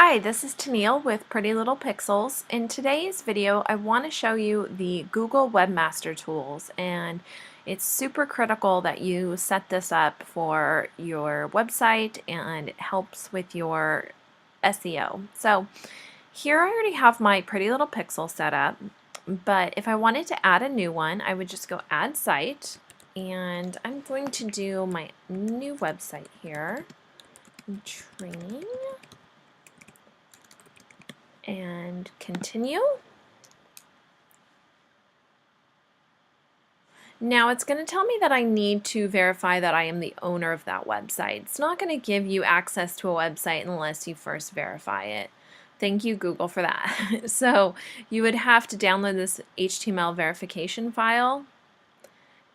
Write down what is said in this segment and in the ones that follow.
Hi, this is Tennille with Pretty Little Pixels. In today's video, I want to show you the Google Webmaster tools, and it's super critical that you set this up for your website, and it helps with your SEO. So here I already have my Pretty Little Pixel set up, but if I wanted to add a new one, I would just go Add Site, and I'm going to do my new website here, training, and continue. Now it's going to tell me that I need to verify that I am the owner of that website. It's not going to give you access to a website unless you first verify it. Thank you, Google, for that. So you would have to download this HTML verification file,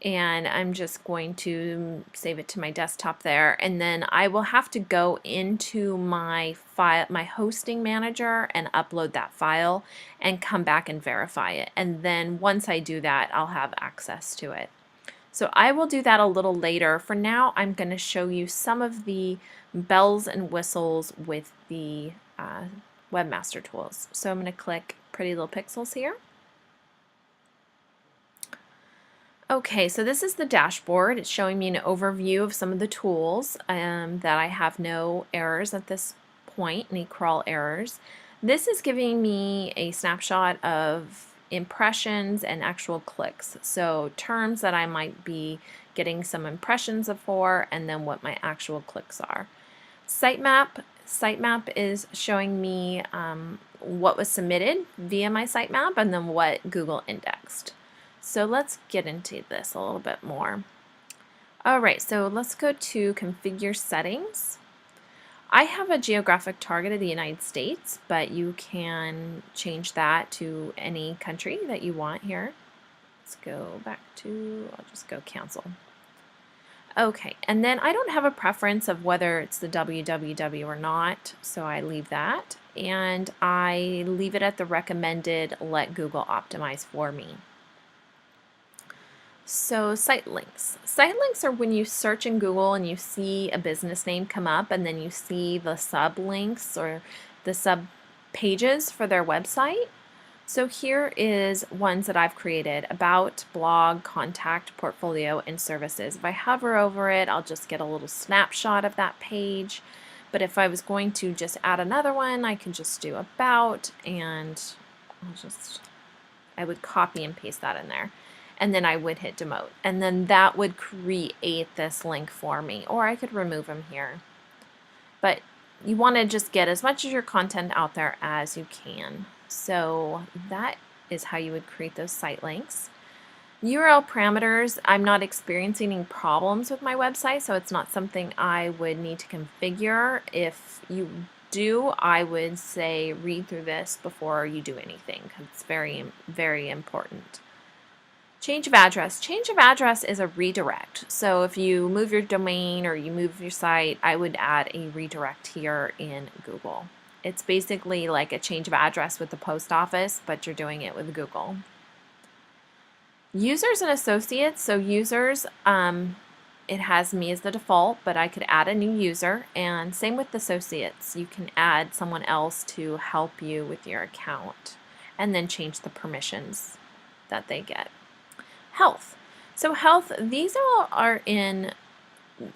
and I'm just going to save it to my desktop there, and then I will have to go into my file, my hosting manager, and upload that file and come back and verify it, and then once I do that I'll have access to it. So I will do that a little later. For now, I'm going to show you some of the bells and whistles with the Webmaster tools. So I'm going to click Pretty Little Pixels here. Okay, so this is the dashboard. It's showing me an overview of some of the tools that I have no errors at this point, any crawl errors. This is giving me a snapshot of impressions and actual clicks. So terms that I might be getting some impressions for, and then what my actual clicks are. Sitemap is showing me what was submitted via my sitemap and then what Google indexed. So let's get into this a little bit more. Alright, so let's go to Configure Settings. I have a geographic target of the United States, but you can change that to any country that you want here. Let's go back to, I'll just go Cancel. Okay, and then I don't have a preference of whether it's the www or not, so I leave that, and I leave it at the recommended Let Google Optimize for me. So site links. Site links are when you search in Google and you see a business name come up, and then you see the sublinks or the sub pages for their website. So here is ones that I've created: about, blog, contact, portfolio, and services. If I hover over it, I'll just get a little snapshot of that page. But if I was going to just add another one, I can just do about, and I would copy and paste that in there. And then I would hit demote, and then that would create this link for me, or I could remove them here. But you want to just get as much of your content out there as you can. So that is how you would create those site links. URL parameters, I'm not experiencing any problems with my website, so it's not something I would need to configure. If you do, I would say read through this before you do anything, because it's very, very important. Change of address. Change of address is a redirect. So if you move your domain or you move your site, I would add a redirect here in Google. It's basically like a change of address with the post office, but you're doing it with Google. Users and associates. So users, it has me as the default, but I could add a new user, and same with associates. You can add someone else to help you with your account and then change the permissions that they get. Health. So health, these all are in,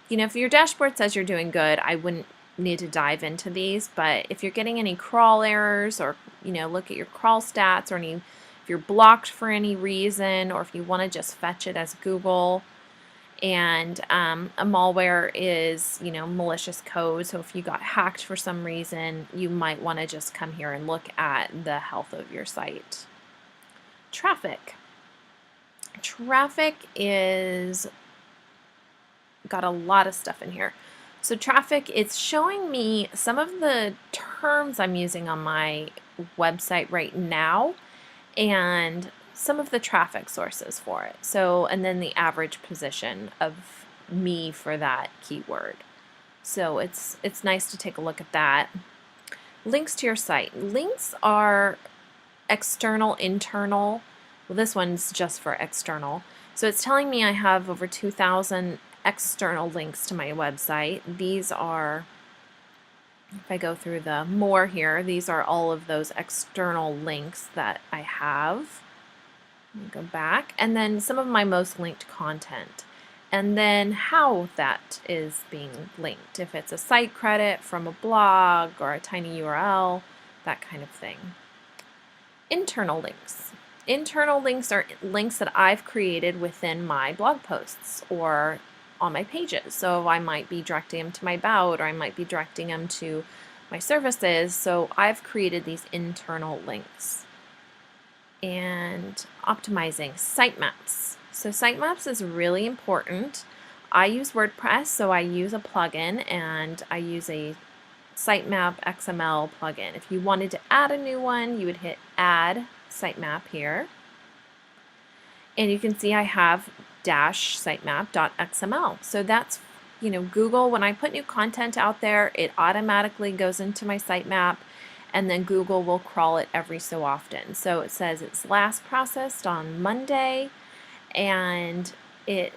if your dashboard says you're doing good, I wouldn't need to dive into these, but if you're getting any crawl errors, or look at your crawl stats, or if you're blocked for any reason, or if you want to just fetch it as Google, and a malware is malicious code, so if you got hacked for some reason, you might want to just come here and look at the health of your site. Traffic. Traffic is got a lot of stuff in here. So traffic, it's showing me some of the terms I'm using on my website right now and some of the traffic sources for it. So, and then the average position of me for that keyword. So it's nice to take a look at that. Links to your site. Links are external, internal. Well, this one's just for external. So it's telling me I have over 2,000 external links to my website. These are If I go through the more here, these are all of those external links that I have. Let me go back, and then some of my most linked content, and then how that is being linked, if it's a site credit from a blog or a tiny URL, that kind of thing. Internal links. Internal links are links that I've created within my blog posts or on my pages. So I might be directing them to my about, or I might be directing them to my services. So I've created these internal links. And optimizing sitemaps. So sitemaps is really important. I use WordPress, so I use a plugin, and I use a sitemap XML plugin. If you wanted to add a new one, you would hit add sitemap here. And you can see I have -sitemap.xml. So that's, Google, when I put new content out there, it automatically goes into my sitemap, and then Google will crawl it every so often. So it says it's last processed on Monday, and it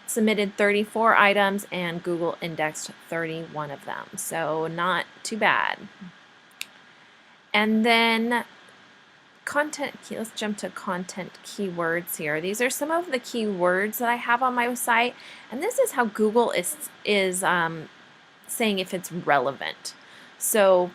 submitted 34 items, and Google indexed 31 of them. So not too bad. And then let's jump to content keywords here. These are some of the keywords that I have on my site, and this is how Google is saying if it's relevant. So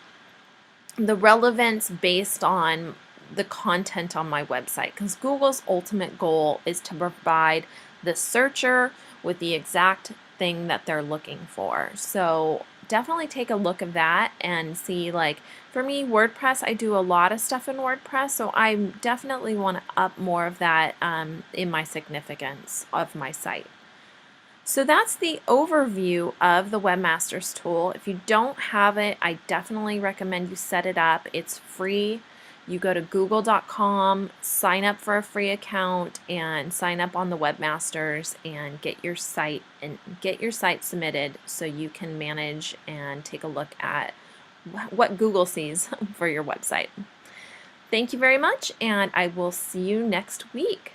the relevance based on the content on my website, because Google's ultimate goal is to provide the searcher with the exact thing that they're looking for. So definitely take a look at that and see, like, for me, WordPress, I do a lot of stuff in WordPress, so I definitely want to up more of that in my significance of my site. So that's the overview of the Webmasters tool. If you don't have it, I definitely recommend you set it up. It's free. You go to google.com, sign up for a free account, and sign up on the Webmasters and get your site submitted so you can manage and take a look at what Google sees for your website. Thank you very much, and I will see you next week.